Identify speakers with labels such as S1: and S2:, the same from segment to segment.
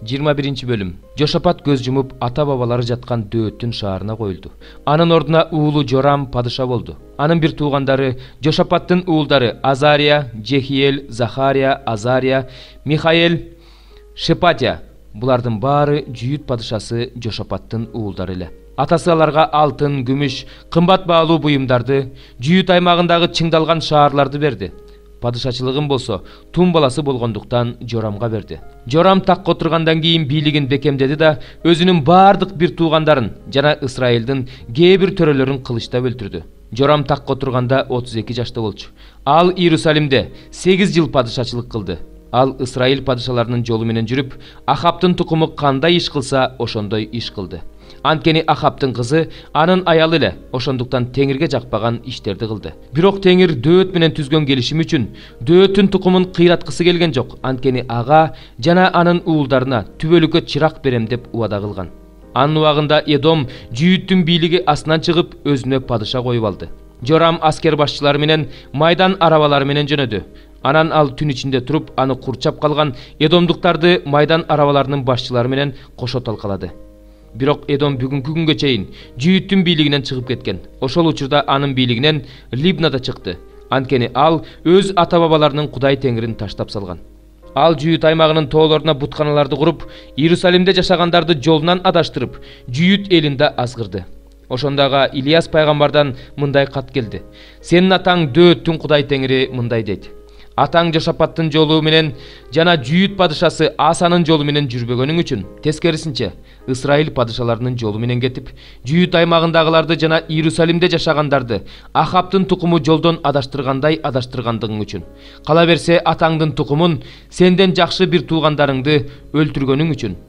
S1: 21 bölüm. Жошапат көз жумуп ата бабалары жаткан Дөөттүн шаарына коюлду. Анын ордуна уулу Жорам падыша болду. Анын бир туугандары Жошапаттын уулдары Азария, Жехиел, Захария, Азария, Михаэл, Шепатия. Булардын баары Жүйүт падышасы Жошапаттын уулдары эле. Атасы аларга алтын, күмүш, кымбат баалуу буюмдарды, Жүйүт аймагындагы чыңдалган шаарларды берди. Падышачылыгын болсо Тун баласы болгондуктан Жорамга берди. Жорам такка отургандан кийин бийлигин бекемдеди да өзүнүн бардык бир туугандарын жана Исраилдин кээ бир төрөлөрүн кылычтап өлтүрдү. Жорам такка отурганда 32 жашта болчу. Ал Иерусалимде 8 жыл падышачылык кылды. Ал Исраил падышаларынын жолу менен жүрүп, Ахаптын тукуму кандай иш кылса, ошондой иш кылды. Анткени Ахаптын кызы анын аялы эле, ошондуктан Теңирге жакпаган иштерди кылды. Бирок Теңир Дөөт менен түзгөн келишим үчүн Дөөттүн тукумун кыйраткысы келген жок. Анткени ага жана анын уулдарына түбөлүккө чырак берем деп убада кылган. Анын убагында Эдом Жүйүттүн бийлиги астынан чыгып, өзүнө падыша коюп алды. Жорам аскер башчылары менен майдан арабалары менен жөнөдү. Анан ал түн ичинде туруп, аны курчап калган Эдомдуктарды майдан арабаларынын башчылары менен кошо талкалады. Бирок Эдом бүгүнкү күнгө чейин Жүйүттүн бийлигинен чыгып кеткен. Ошол учурда анын бийлигинен Либнада чыкты. Анткени ал өз ата бабаларынын Кудай Теңирин таштап салган. Ал Жүйүт аймагынын тоолоруна бутканаларды куруп, Иерусалимде жашагандарды жолунан адаштырып, Жүйүт элинде азгырды. Ошондага Илияс пайгамбардан мындай кат келди. Сенин атаң Дөөттүн Кудай Теңири мындай дейт: Атаң Жошапаттын жолу менен жана Жүйүт падышасы Асанын жолу менен жүрбөгөнүң үчүн, тескерисинче, Исраил падышаларынын жолу менен кетип, Жүйүт аймагындагыларды жана Иерусалимде жашагандарды Ахаптын тукуму жолдон адаштыргандыгың үчүн, кала берсе атаңдын тукумун, сенден жакшы бир туугандарыңды өлтүргөнүң үчүн,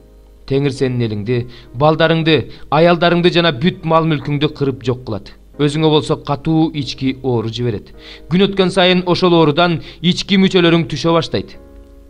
S1: Теңир сенин элиңди, балдарыңды, аялдарыңды жана бүт мал мүлкүңдү кырып жок кылат. Өзүңө болсо катуу ички оору жиберет. Күн өткөн сайын ошол оорудан ички мүчөлөрүң түшө баштайт.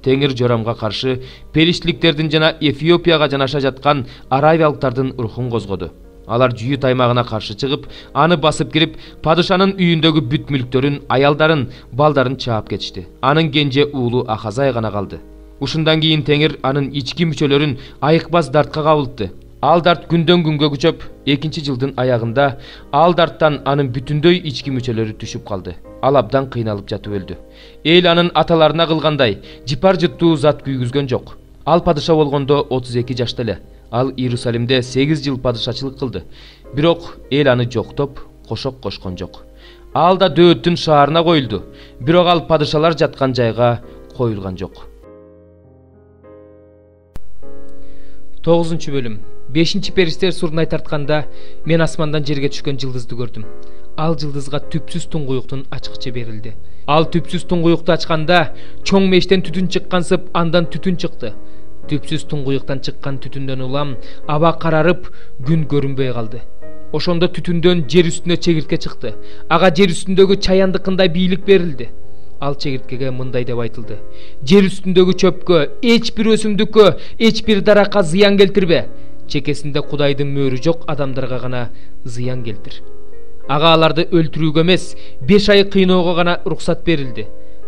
S1: Теңир Жорамга каршы Периштиликтердин жана Эфиопияга жанаша жаткан аравиялыктардын рухун козгоду. Алар Жүйүт аймагына каршы чыгып, аны басып кирип, падышанын үйүндөгү бүт мүлктөрүн, аялдарын, балдарын чаап кетишти. Анын кенже уулу Ахазай гана калды. Ушундан кийин Теңир анын ички мүчөлөрүн айыкпас дартка кабылтты. Ал дарт күндөн күнгө күчөп, 2 жылдын аягында ал дарттан анын бүтүндөй ички мүчөлөрү түшүп калды. Ал абдан кыйналып жатып өлдү. Эл анын аталарына кылгандай жипар жыттуу зат күйгүзгөн жок. Ал падыша болгондо 32 жашта эле. Ал Иерусалимде 8 жыл падышачылык кылды. Бирок эл аны жоктоп, кошок кошкон жок. Ал да Дөөттүн шаарына коюлду. Бирок ал падышалар жаткан жайга коюлган жок. 9 бөлүм. 5 периште сурнай тартканда мен асмандан жерге түшкөн жылдызды көрдүм. Ал жылдызга түпсүз туңгуюктун ачкычы берилди. Ал түпсүз туңгуюкту ачканда чоң мештен түтүн чыккансып, андан түтүн чыкты. Түпсүз туңгуюктан чыккан түтүндөн улам аба карарып, күн көрүнбөй калды. Ошондо түтүндөн жер үстүнө чегиртке чыкты. Ага жер үстүндөгү чаяндыкындай бийлик берилди. Ал чегирткеге мындай деп айтылды: жер үстүндөгү чөпкө, эч бир өсүмдүккө, эч бир даракка зыян келтирбе. Чекесинде Кудайдын мөөрү жок адамдарга гана зыян келтир. Ага аларды өлтүрүүгө эмес, 5 ай кыйноого гана уруксат берилди.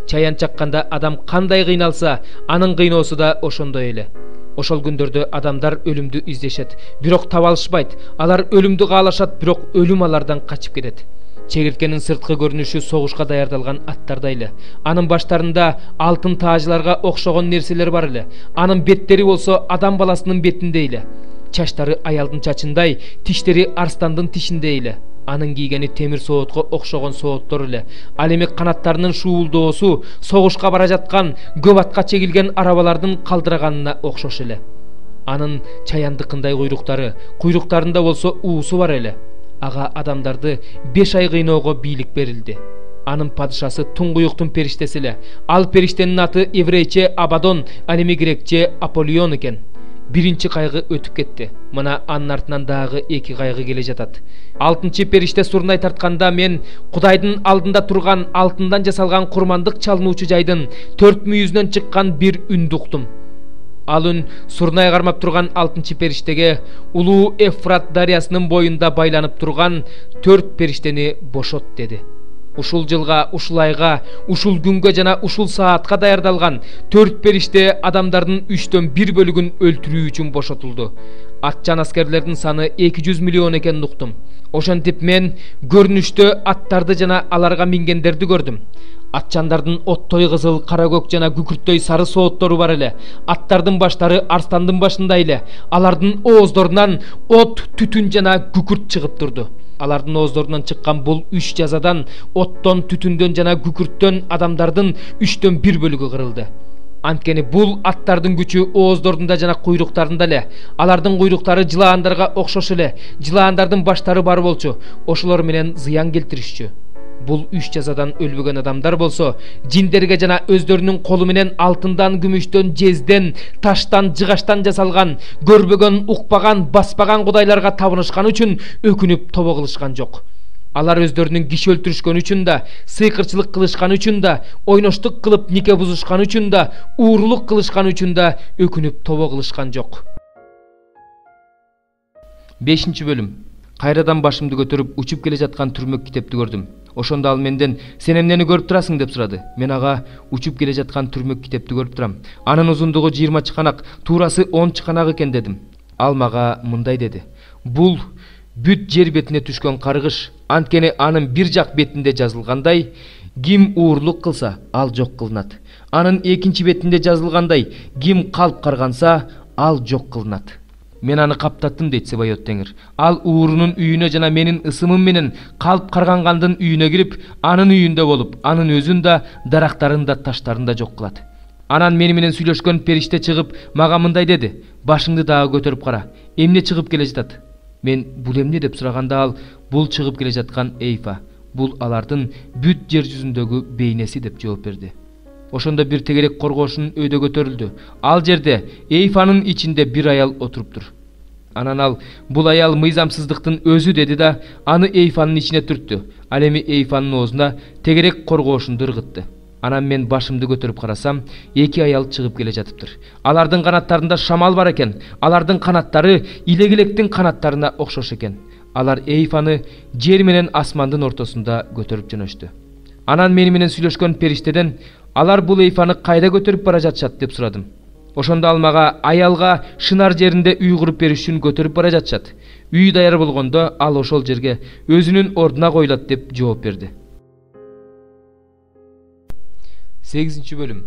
S1: Чаян чакканда адам кандай кыйналса, анын кыйноосу да ошондой эле. Ошол күндөрдө адамдар өлүмдү издешет, бирок таба алышпайт. Алар өлүмдү каалашат, бирок өлүм алардан качып кетет. Чегирткенин сырткы көрүнүшү согушка даярдалган аттардай эле. Анын баштарында алтын таажларга окшогон нерселер бар эле. Анын беттери болсо адам баласынын бетиндей эле. Чачтары аялдын чачындай, тиштери арстандын тишиндей эле. Анын кийгени темир соотко окшогон сооттор эле. Ал эми канаттарынын шуулдоосу согушка бара жаткан көп атка чегилген арабалардын калдыраганына окшош эле. Анын чаяндыкындай куйруктарында болсо уусу бар эле. Ага адамдарды 5 ай кыйноого бийлик берилди. Анын падышасы туңгуюктун периштеси эле. Ал периштенин аты еврейче Абадон, ал эми грекче Аполлион экен. Биринчи кайгы өтүп кетти. Мына анын артынан дагы 2 кайгы келе жатат. 6 периште сурнай тартканда мен Кудайдын алдында турган алтындан жасалган курмандык чалынуучу жайдын 4 мүйүзүнөн чыккан бир үндү уктум. Ал үн сурнай кармап турган 6 периштеге улуу Эфрат дарыясынын боюнда байланып турган 4 периштени бошот деди. Ушул жылга, ушул айга, ушул күнгө жана ушул саатка даярдалган 4 периште адамдардын 3төн 1 бөлүгүн өлтүрүү үчүн бошотулду. Атчан аскерлердин саны 200 миллион экенин уктум. Ошентип мен көрүнүштө аттарды жана аларга мингендерди көрдүм. Атчандардын оттой кызыл, кара көк жана күкүрттөй сары сооттору бар эле. Аттардын баштары арстандын башындай эле. Алардын ооздорунан от, түтүн жана күкүрт чыгып турду. Алардын ооздорунан чыккан бул 3 жазадан оттон, түтүндөн жана күкүрттөн адамдардын 3төн 1 бөлүгү кырылды. Анткени бул аттардын күчү ооздорунда жана куйруктарында эле. Алардын куйруктары жылаандарга окшош эле. Жылаандардын баштары бар болчу, ошолор менен зыян келтиришчү. Бул 3 жазадан өлбөгөн адамдар болсо, жиндерге жана өздөрүнүн колу менен алтындан, күмүштөн, жезден, таштан, жыгаштан жасалган, көрбөгөн, укпаган, баспаган кудайларга табынышкан үчүн өкүнүп тобо кылышкан жок. Алар өздөрүнүн киши өлтүрүшкөн үчүн да, сыйкырчылык кылышкан үчүн да, ойноштук кылып нике бузушкан үчүн да, уурулук кылышкан үчүн да өкүнүп тобо кылышкан жок. 5-бөлүм. Кайрадан башымды көтөрүп учуп келе жаткан түрмөк китепти көрдүм. Ошондо ал менден "Сен эмнени көрүп турасың?" деп сурады. Мен ага учуп келе жаткан түрмөк китепти көрүп турам. Анын узундугу 20 чыканак, туурасы 10 чыканак экен дедим. Ал мага мындай деди: "Бул бүт жер бетине түшкөн каргыш, анткени анын бир жак бетинде жазылгандай, ким уурлук кылса, ал жок кылынат. Анын экинчи бетинде жазылгандай, ким калп карганса, ал жок кылынат." Мен аны каптаттым дейт Себайот Теңир. Ал уурунун үйүнө жана менин ысымым менен калп каргангандын үйүнө кирип, анын үйүндө болуп, анын өзүн да, дарактарын да, таштарын да жок кылат. Анан мени менен сүйлөшкөн периште чыгып, мага мындай деди: "Башыңды дагы көтөрүп кара. Эмне чыгып келе жатат?" Мен "Бул эмне?" деп сураганда ал: "Бул чыгып келе жаткан Эйфа. Бул алардын бүт жер жүзүндөгү бейнеси" деп жооп берди. Ошондо бир тегерек коргоошун өйдө көтөрүлдү. Ал жерде Эйфанын ичинде бир аял отуруптур. Анан ал: "Бул аял мыйзамсыздыктын өзү" деди да, аны Эйфанын ичине түрттү. Ал эми Эйфанын оозуна тегерек коргоошунду ыргытты. Анан мен башымды көтөрүп карасам, 2 аял чыгып келе жатыптыр. Алардын канаттарында шамал бар экен. Алардын канаттары илегилектин канаттарына окшош экен. Алар Эйфаны жер менен асмандын ортосунда көтөрүп жөнөштү. Анан мени менен сүйлөшкөн периштеден: "Алар бул Эйфаны кайда көтөрүп бара жатышат?" деп сурадым. Ошондо ал мага аялга шынар жеринде үй куруп бериш үчүн көтөрүп бара жатышат. Үй даяр болгондо ал ошол жерге өзүнүн ордуна коюлат деп жооп берди. 8-бөлүм.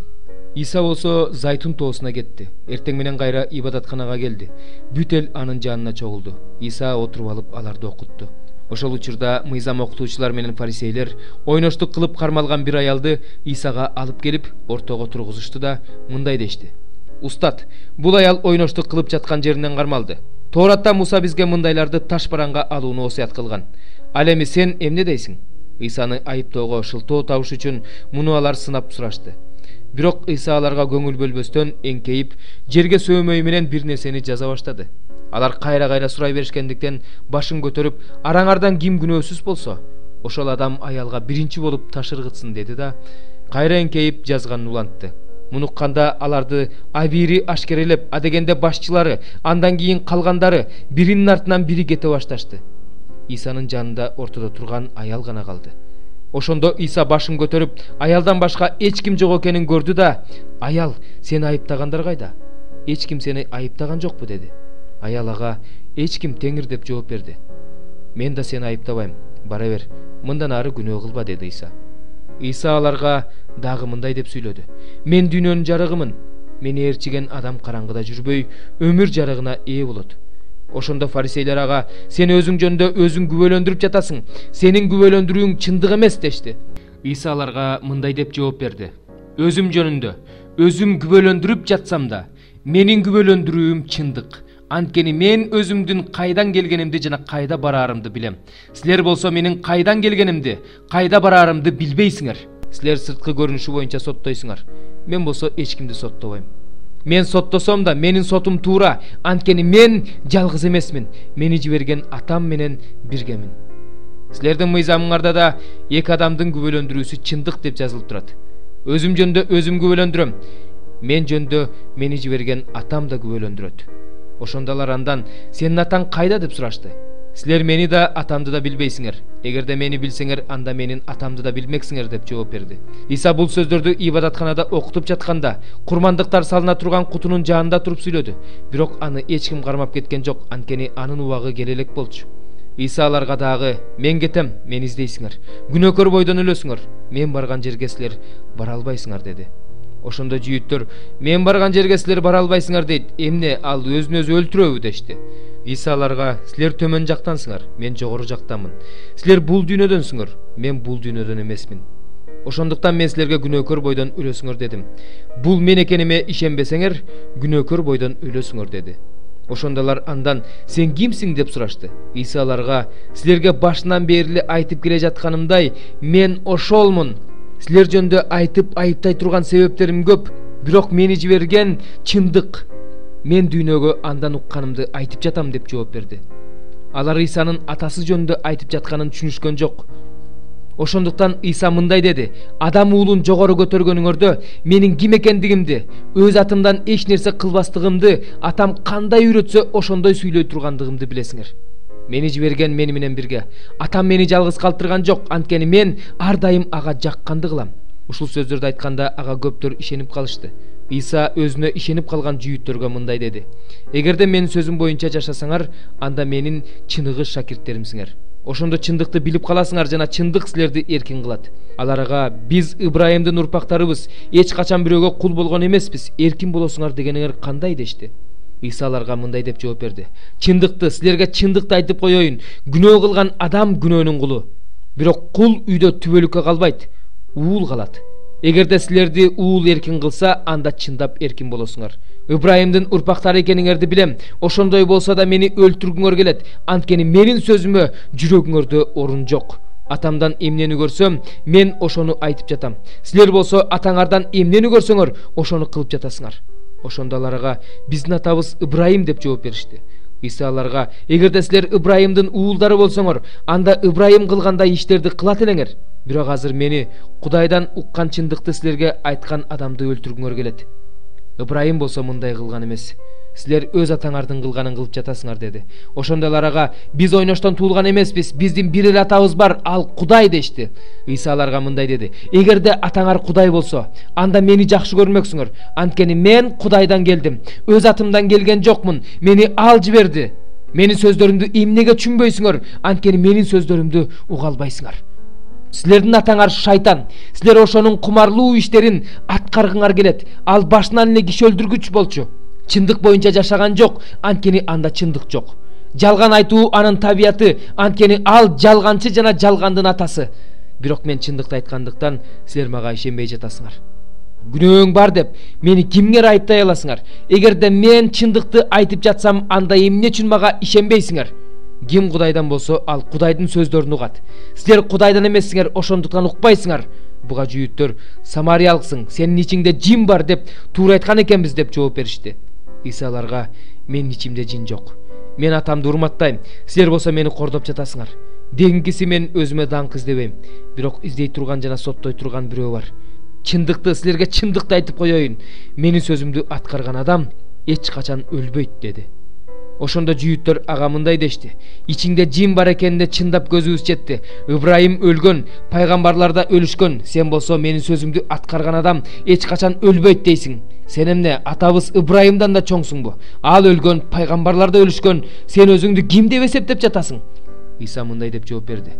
S1: Иса болсо Зайтун тоосуна кетти. Эртең менен кайра ибадатканага келди. Бүт эл анын жанына чогулду. Иса отуруп алып аларды окутту. Ошол учурда мыйзам окутуучулар менен фарисейлер ойноштук кылып кармалган бир аялды Исага алып келип ортого тургузушту да мындай дешти: "Устат, бул аял ойноштук кылып жаткан жеринен кармалды. Тооратта Муса бизге мындайларды таш бараңга алууну осуят кылган. Ал эми сен эмне дейсиң?" Исаны айыптоого шылтоо табыш үчүн муну алар сынап сурашты. Бирок Иса аларга көңүл бөлбөстөн эңкейип, жерге сөөмөй менен бир нерсени жаза баштады. Алар кайра сурай беришкендиктен башын көтөрүп: "Араңардан ким күнөөсүз болсо, ошол адам аялга биринчи болуп таш ыргытсын" деди да кайра эңкейип жазганын улантты. Муну укканда аларды абийири ашкерелеп, адегенде башчылары, андан кийин калгандары биринин артынан бири кете башташты. Исанын жанында ортодо турган аял гана калды. Ошондо Иса башын көтөрүп, аялдан башка эч ким жок экенин көрдү да: "Аял, сени айыптагандар кайда? Эч ким сени айыптаган жокпу?" деди. Аял ага: "Эч ким, Теңир" деп жооп берди. "Мен да сени айыптабайм. Бара бер, мындан ары күнөө кылба" деди Иса. Иса аларга дагы мындай деп сүйлөдү: "Мен дүйнөнүн жарыгымын. Мени ээрчиген адам караңгыда жүрбөй, өмүр жарыгына ээ болот." Ошондо фарисейлер ага: "Сен өзүң жөнүндө өзүң күбөлөндүрүп жатасың. Сенин күбөлөндүрүүң чындык эмес" дешти. Иса аларга мындай деп жооп берди: "Өзүм жөнүндө өзүм күбөлөндүрүп жатсам да, менин күбөлөндүрүүм чындык. Анткени мен өзүмдүн кайдан келгенимди жана кайда бараарымды билем. Силер болсо менин кайдан келгенимди, кайда бараарымды билбейсиңер. Силер сырткы көрүнүшү боюнча соттойсуңар. Мен болсо эч кимди соттобойм. Мен соттосом да менин сотум туура, анткени мен жалгыз эмесмин. Мени жиберген атам менен биргемин. Силердин мыйзамыңарда да эки адамдын күбөлөндүрүүсү чындык деп жазылып турат. Өзүм жөнүндө өзүм күбөлөндүрөм. Мен жөнүндө мени жиберген атам да күбөлөндүрөт." Ошондо алар андан: "Сенин атаң кайда?" деп сурашты. Силер мени да атамды да билбейсиңер. Эгерде мени билсеңер, анда менин атамды да билмексиңер деп жооп берди. Иса бул сөздөрдү ибадатханада окутуп жатканда, курмандыктар салына турган кутунун жанында туруп сүйлөдү. Бирок аны эч ким кармап кеткен жок, анткени анын убагы келе элек болчу. Иса аларга дагы: "Мен кетем, мени издейсиңер. Күнөөкөр бойдон өлөсүңөр. Мен барган жерге силер бара албайсыңар" деди. Ошондо жүйүттөр: "Мен барган жерге силер бара албайсыңар" дейт. Эмне ал өзүн өзү өлтүрөбү дешти. Иса аларга: "Силер төмөн жактансыңар, мен жогору жактамын. Силер бул дүйнөдөнсүңөр, мен бул дүйнөдөн эмесмин. Ошондуктан мен силерге күнөөкөр бойдон өлөсүңөр дедим. Бул мен экениме ишенбесеңер, күнөөкөр бойдон өлөсүңөр" деди. Ошондолар андан: "Сен кимсиң?" деп сурашты. Иса аларга: "Силерге башынан бери айтып келе жатканымдай, мен ошолмун. Силер жөнүндө айтып айыптай турган себептерим көп, бирок мени жиберген чындык. Мен дүйнөгө андан укканымды айтып жатам" деп жооп берди. Алар Исанын атасы жөнүндө айтып жатканын түшүнүшкөн жок. Ошондуктан Иса мындай деди: "Адам уулун жогору көтөргөнүңөрдө менин ким экендигимди, өз атымдан эч нерсе кылбастыгымды, атам кандай үйрөтсө ошондой сүйлөй тургандыгымды билесиңер. Мени жиберген мени менен бирге. Атам мени жалгыз калтырган жок, анткени мен ар дайым ага жакканды кылам." Ушул сөздөрдү айтканда ага көптөр ишенип калышты. Иса өзүнө ишенип калган жүйүттөргө мындай деди: "Эгерде менин сөзүм боюнча жашасаңар, анда менин чыныгы шакирттеримсиңер. Ошондо чындыкты билип каласыңар жана чындык силерди эркин кылат." Аларга: "Биз Ибрайымдын урпактарыбыз, эч качан бирөөгө кул болгон эмеспиз. Эркин болосуңар дегениңер кандай?" дешти. Иса аларга мындай деп жооп берди: "Чындыкты, силерге чындыкты айтып коеюн. Күнөө кылган адам күнөөнүн кулу. Бирок кул үйдө түбөлүккө калбайт, уул калат. Эгерде силерди уул эркин кылса, анда чындап эркин болосуңар. Ибрайымдын урпактары экениңерди билем. Ошондой болсо да мени өлтүргүңөр келет, анткени менин сөзүмө жүрөгүңөрдө орун жок. Атамдан эмнени көрсөм, мен ошону айтып жатам. Силер болсо атаңардан эмнени көрсөңөр, ошону кылып жатасыңар." Ошондо аларга: "Биздин атабыз Ибрайым" деп жооп беришти. Иса аларга: "Эгерде силер Ибрайымдын уулдары болсоңор, анда Ибрайым кылгандай иштерди кылат элеңер. Бирок азыр мени, Кудайдан уккан чындыкты силерге айткан адамды өлтүргүңөр келет. Ибрайым болсо мындай кылган эмес. Силер өз атаңардын кылганын кылып жатасыңар" деди. Ошондо аларга: "Биз ойноштон туулган эмеспиз, биздин бир эле атабыз бар, ал Кудай" дешти. Иса аларга мындай деди: "Эгерде атаңар Кудай болсо, анда мени жакшы көрмөксүңөр, анткени мен Кудайдан келдим. Өз атымдан келген жокмун, мени ал жиберди. Менин сөздөрүмдү эмнеге түшүнбөйсүңөр, анткени менин сөздөрүмдү уга албайсыңар. Силердин атаңар шайтан. Силер ошонун кумарлуу иштерин аткаргыңар келет. Ал башынан эле киши өлтүргүч болчу. Чындык боюнча жашаган жок, анткени анда чындык жок. Жалган айтуу анын табияты, анткени ал жалганчы жана жалгандын атасы. Бирок мен чындыкты айткандыктан силер мага ишенбей жатасыңар. Күнөөң бар деп мени кимге айыптай аласыңар? Эгерде мен чындыкты айтып жатсам, анда эмне үчүн мага ишенбейсиңер? Ким Кудайдан болсо, ал Кудайдын сөздөрүн угат. Силер Кудайдан эмессиңер, ошондуктан укпайсыңар." Буга жүйүттөр: "Самариялыксың, сенин ичиңде жин бар" деп туура айткан экенбиз деп жооп беришти. Иса аларга: "Менин ичимде жин жок. Мен атамды урматтайм. Силер болсо мени кордоп жатасыңар. Дегиңкиси мен өзүмө даңк издебейм, бирок издей турган жана соттой турган бирөө бар. Чындыкты, силерге чындыкты айтып коеюн. Менин сөзүмдү аткарган адам эч качан өлбөйт" деди. Ошондо жүйүттөр ага мындай дешти: "Ичиңде жин бар экенине чындап көзүбүз жетти. Ибрайым өлгөн, пайгамбарлар да өлүшкөн. Сен болсо менин сөзүмдү аткарган адам эч качан өлбөйт дейсиң. Сен эмне, атабыз Ибрайымдан да чоңсуңбу? Ал өлгөн, пайгамбарлар да өлүшкөн. Сен өзүңдү ким деп эсептеп жатасың?" Иса мындай деп жооп берди: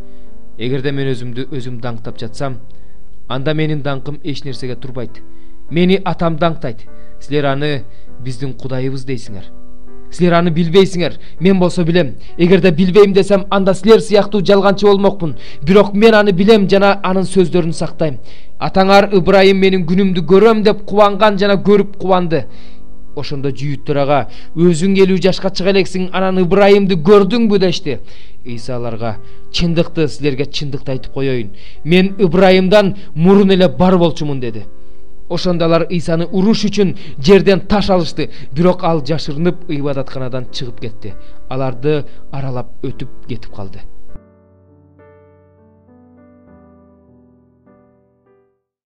S1: "Эгерде мен өзүм даңктап жатсам, анда менин даңкым эч нерсеге турбайт. Мени атам даңктайт. Силер аны биздин Кудайыбыз дейсиңер. Силер аны билбейсиңер, мен болсо билем. Эгерде билбейм десем, анда силер сыяктуу жалганчы болмокмун. Бирок мен аны билем жана анын сөздөрүн сактайм. Атаңар Ибрайым менин күнүмдү көрөм деп кубанган жана көрүп кубанды." Ошондо жүйүттөр ага: "Өзүң 50 жашка чыга элексиң, анан Ибрайымды көрдүңбү?" дешти. Иса аларга: "Чындыкты, силерге чындыкты айтып коеюн. Мен Ибрайымдан мурун эле бар болчумун" деди. Ошондо алар Исаны уруш үчүн жерден таш алышты, бирок ал жашырынып ибадатканадан чыгып кетти. Аларды аралап өтүп кетип калды.